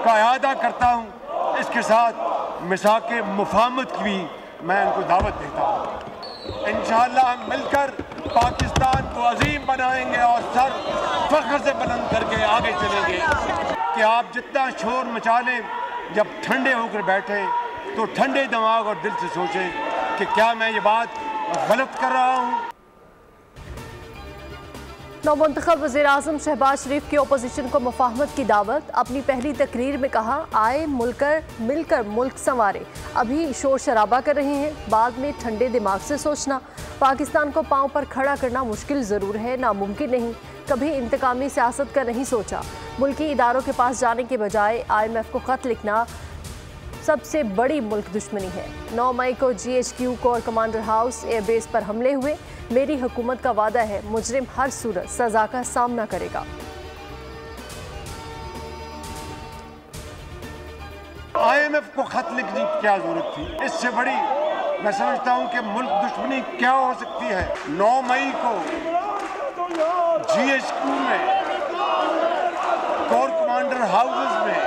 का अयादा करता हूँ। इसके साथ मिसाक मुफाहमत की भी मैं उनको दावत देता हूँ। इंशाअल्लाह हम मिलकर पाकिस्तान को अजीम बनाएंगे और सर फख्र से बुलंद करके आगे चलेंगे। कि आप जितना शोर मचा लें, जब ठंडे होकर बैठे तो ठंडे दिमाग और दिल से सोचें कि क्या मैं ये बात गलत कर रहा हूँ। नौमुंतखब वज़ीर-ए-आज़म शहबाज शरीफ की अपोजिशन को मुफाहमत की दावत। अपनी पहली तकरीर में कहा, आए मिलकर मुल्क संवारे। अभी शोर शराबा कर रहे हैं, बाद में ठंडे दिमाग से सोचना। पाकिस्तान को पांव पर खड़ा करना मुश्किल ज़रूर है, नामुमकिन नहीं। कभी इंतकामी सियासत का नहीं सोचा। मुल्की इदारों के पास जाने के बजाय IMF को ख़त लिखना सबसे बड़ी मुल्क दुश्मनी है। 9 मई को GHQ core commander house airbase पर हमले हुए। मेरी हुकूमत का वादा है, मुजरिम हर सूरत सजा का सामना करेगा। IMF को खत लिखने की क्या जरूरत थी? इससे बड़ी मैं समझता हूं कि मुल्क दुश्मनी क्या हो सकती है। 9 मई को GHQ में कोर कमांडर हाउसेस में